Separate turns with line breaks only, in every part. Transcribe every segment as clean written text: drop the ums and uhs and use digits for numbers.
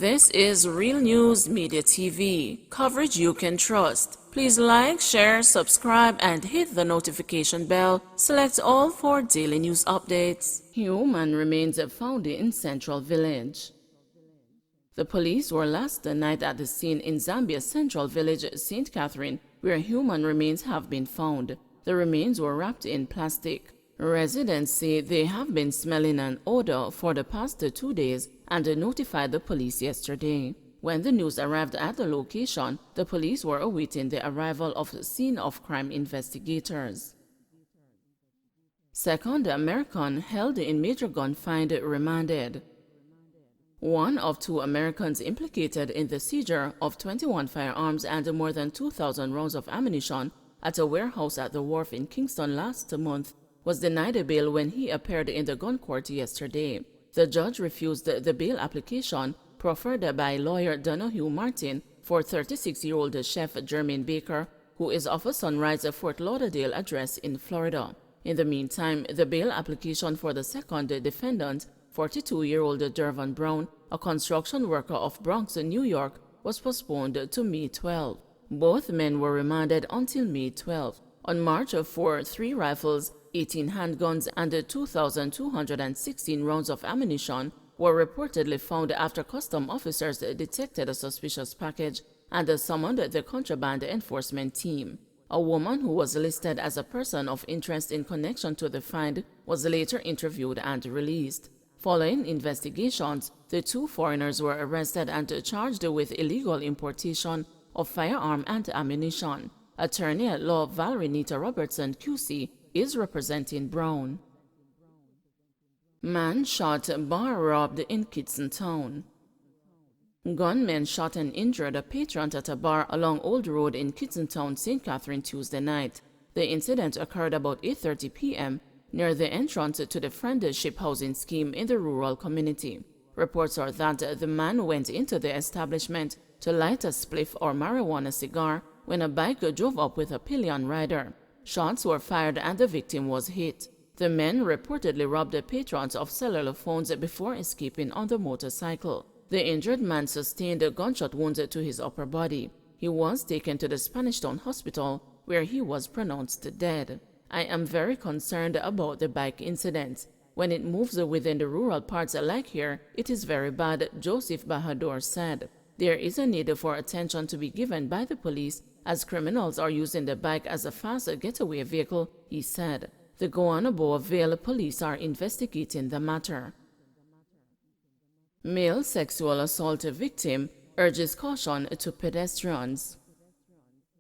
This is Real News Media TV, coverage you can trust. Please like, share, subscribe, and hit the notification bell. Select all for daily news updates. Human remains found in Central Village. The police were last night at the scene in Zambia's Central Village, St. Catherine, where human remains have been found. The remains were wrapped in plastic. Residents say they have been smelling an odor for the past 2 days and notified the police yesterday. When the news arrived at the location, the police were awaiting the arrival of scene of crime investigators. Second American held in major gun find remanded. One of 2 Americans implicated in the seizure of 21 firearms and more than 2,000 rounds of ammunition at a warehouse at the wharf in Kingston last month was denied a bail when he appeared in the gun court yesterday. The judge refused the bail application proffered by lawyer Donahue Martin for 36-year-old chef Jermaine Baker, who is of a Sunrise, Fort Lauderdale address in Florida. In the meantime, the bail application for the second defendant, 42-year-old Dervon Brown, a construction worker of Bronx, New York, was postponed to May 12. Both men were remanded until May 12. On March 4, 3 rifles, 18 handguns, and 2,216 rounds of ammunition were reportedly found after custom officers detected a suspicious package and summoned the contraband enforcement team. A woman who was listed as a person of interest in connection to the find was later interviewed and released. Following investigations, the 2 foreigners were arrested and charged with illegal importation of firearm and ammunition. Attorney at law Valerie Nita Robertson, QC, is representing Brown. Man shot, bar robbed in Kingston Town. Gunmen shot and injured a patron at a bar along Old Road in Kingston Town, St. Catherine, Tuesday night. The incident occurred about 8:30 p.m. near the entrance to the Friendship Housing Scheme in the rural community. Reports are that the man went into the establishment to light a spliff or marijuana cigar when a bike drove up with a pillion rider. Shots were fired and the victim was hit. The men reportedly robbed the patrons of cellular phones before escaping on the motorcycle. The injured man sustained gunshot wounds to his upper body. He was taken to the Spanish Town Hospital, where he was pronounced dead. I am very concerned about the bike incident. When it moves within the rural parts like here, it is very bad, Joseph Bahadur said. There is a need for attention to be given by the police as criminals are using the bike as a fast getaway vehicle, he said. The Gowanabo Vale police are investigating the matter. Male sexual assault victim urges caution to pedestrians.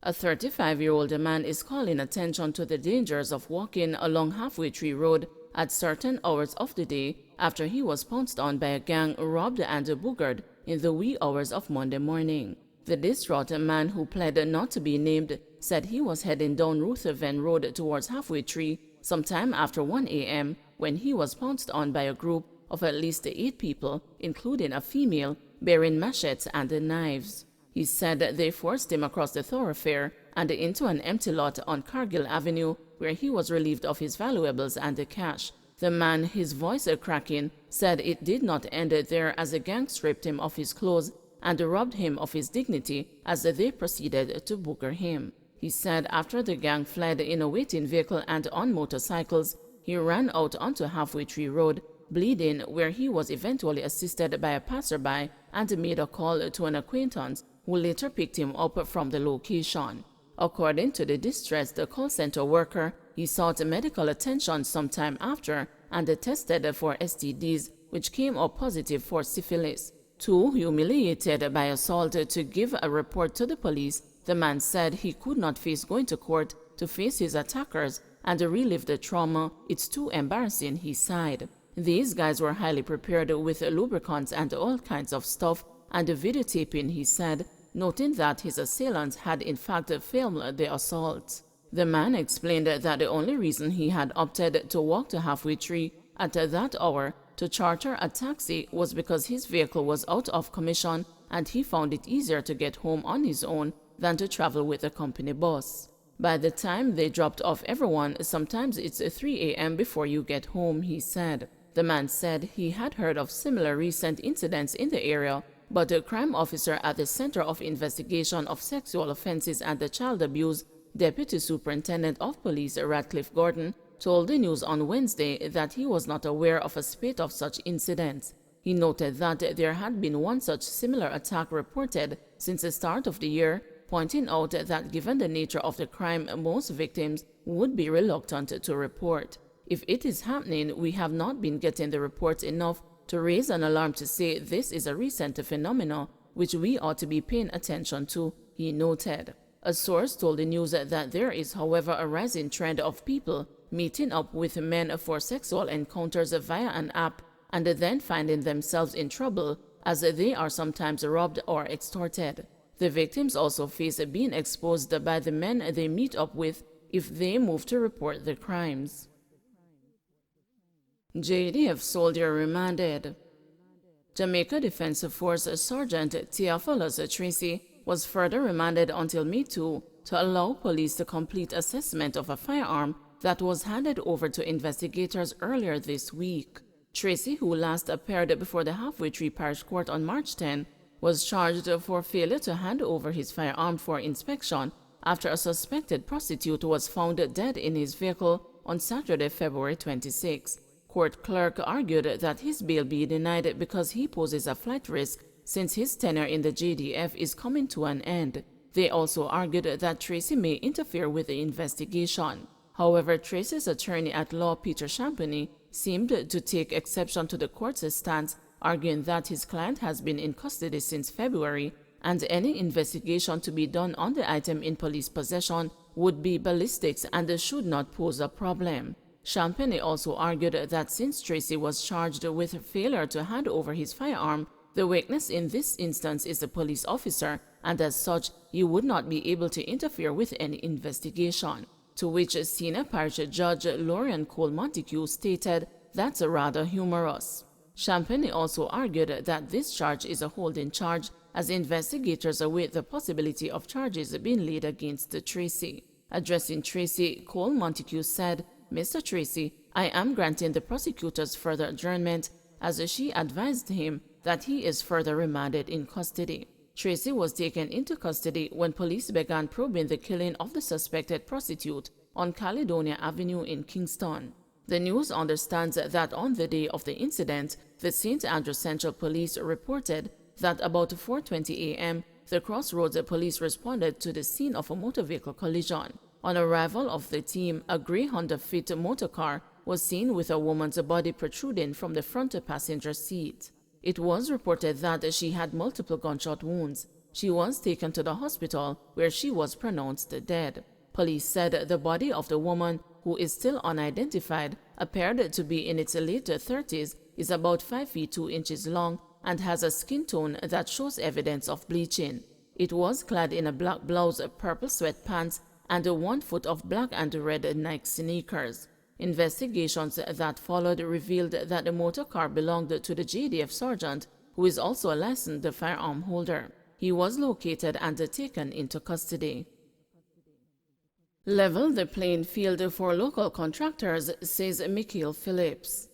A 35-year-old man is calling attention to the dangers of walking along Halfway Tree Road at certain hours of the day after he was pounced on by a gang, robbed and boogered in the wee hours of Monday morning. The distraught man, who pled not to be named, said he was heading down Ruthven Road towards Halfway Tree sometime after 1 a.m. when he was pounced on by a group of at least 8 people, including a female, bearing machetes and knives. He said they forced him across the thoroughfare and into an empty lot on Cargill Avenue, where he was relieved of his valuables and the cash. The man, his voice cracking, said it did not end there as the gang stripped him of his clothes and robbed him of his dignity as they proceeded to booger him. He said after the gang fled in a waiting vehicle and on motorcycles, he ran out onto Halfway Tree Road, bleeding, where he was eventually assisted by a passerby and made a call to an acquaintance who later picked him up from the location. According to the distressed call center worker, he sought medical attention sometime after and tested for STDs, which came up positive for syphilis. Too humiliated by assault to give a report to the police, the man said he could not face going to court to face his attackers and relive the trauma. It's too embarrassing, he sighed. These guys were highly prepared with lubricants and all kinds of stuff and videotaping, he said, noting that his assailants had in fact filmed the assault. The man explained that the only reason he had opted to walk to Halfway Tree at that hour to charter a taxi was because his vehicle was out of commission and he found it easier to get home on his own than to travel with a company bus. By the time they dropped off everyone, sometimes it's 3 a.m. before you get home, he said. The man said he had heard of similar recent incidents in the area but a crime officer at the Center of Investigation of Sexual Offenses and Child Abuse, Deputy Superintendent of Police Radcliffe Gordon, told the news on Wednesday that he was not aware of a spate of such incidents. He noted that there had been one such similar attack reported since the start of the year, pointing out that given the nature of the crime, most victims would be reluctant to report. If it is happening, we have not been getting the reports enough to raise an alarm to say this is a recent phenomenon which we ought to be paying attention to, he noted. A source told the news that there is, however, a rising trend of people meeting up with men for sexual encounters via an app and then finding themselves in trouble as they are sometimes robbed or extorted. The victims also face being exposed by the men they meet up with if they move to report the crimes. JDF soldier remanded. Jamaica Defense Force Sergeant Theophilus Tracy was further remanded until May 2 to allow police to complete assessment of a firearm that was handed over to investigators earlier this week. Tracy, who last appeared before the Halfway Tree Parish Court on March 10, was charged for failure to hand over his firearm for inspection after a suspected prostitute was found dead in his vehicle on Saturday, February 26. Court clerk argued that his bail be denied because he poses a flight risk since his tenure in the JDF is coming to an end. They also argued that Tracy may interfere with the investigation. However, Tracy's attorney at law, Peter Champagny, seemed to take exception to the court's stance, arguing that his client has been in custody since February and any investigation to be done on the item in police possession would be ballistics and should not pose a problem. Champagny also argued that since Tracy was charged with failure to hand over his firearm, the witness in this instance is a police officer, and as such, he would not be able to interfere with any investigation. To which Senior Parish Judge Lorian Cole Montague stated, "That's rather humorous." Champagny also argued that this charge is a holding charge, as investigators await the possibility of charges being laid against Tracy. Addressing Tracy, Cole Montague said, "Mr. Tracy, I am granting the prosecutor's further adjournment," as she advised him that he is further remanded in custody. Tracy was taken into custody when police began probing the killing of the suspected prostitute on Caledonia Avenue in Kingston. The news understands that on the day of the incident, the St. Andrew Central Police reported that about 4:20 a.m., the Crossroads Police responded to the scene of a motor vehicle collision. On arrival of the team, a gray Honda Fit motorcar was seen with a woman's body protruding from the front passenger seat. It was reported that she had multiple gunshot wounds. She was taken to the hospital, where she was pronounced dead. Police said the body of the woman, who is still unidentified, appeared to be in its late 30s, is about 5 feet 2 inches long, and has a skin tone that shows evidence of bleaching. It was clad in a black blouse, purple sweatpants, and 1 foot of black and red Nike sneakers. Investigations that followed revealed that the motor car belonged to the JDF sergeant, who is also a licensed firearm holder. He was located and taken into custody. Level the playing field for local contractors, says Michael Phillips.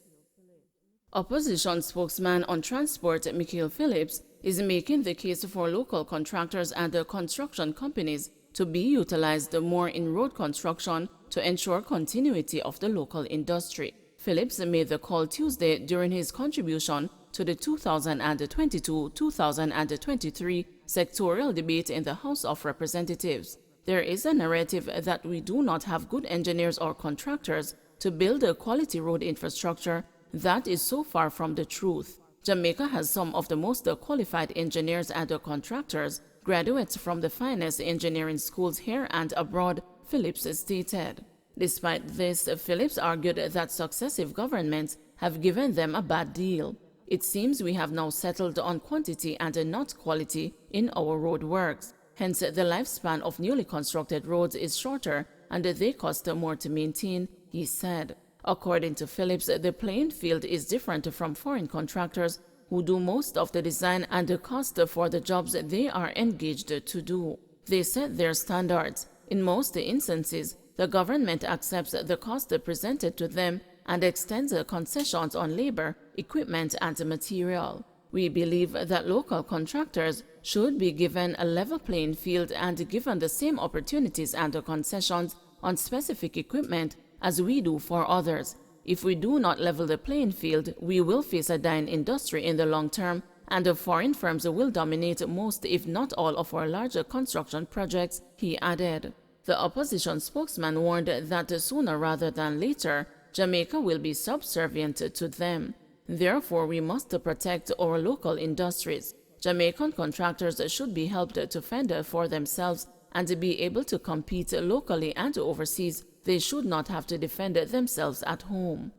Opposition spokesman on transport Michael Phillips is making the case for local contractors and construction companies to be utilized more in road construction to ensure continuity of the local industry. Phillips made the call Tuesday during his contribution to the 2022-2023 sectorial debate in the House of Representatives. There is a narrative that we do not have good engineers or contractors to build a quality road infrastructure. That is so far from the truth. Jamaica has some of the most qualified engineers and contractors, graduates from the finest engineering schools here and abroad, Phillips stated. Despite this, Phillips argued that successive governments have given them a bad deal. It seems we have now settled on quantity and not quality in our road works. Hence, the lifespan of newly constructed roads is shorter and they cost more to maintain, he said. According to Phillips, the playing field is different from foreign contractors who do most of the design and the cost for the jobs they are engaged to do. They set their standards. In most instances, the government accepts the cost presented to them and extends concessions on labor, equipment, and material. We believe that local contractors should be given a level playing field and given the same opportunities and concessions on specific equipment as we do for others. If we do not level the playing field, we will face a dying industry in the long term, and the foreign firms will dominate most, if not all, of our larger construction projects, he added. The opposition spokesman warned that sooner rather than later, Jamaica will be subservient to them. Therefore, we must protect our local industries. Jamaican contractors should be helped to fend for themselves and be able to compete locally and overseas. They should not have to defend themselves at home.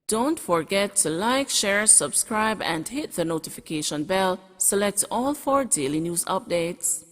Don't forget to like, share, subscribe, and hit the notification bell. Select all for daily news updates.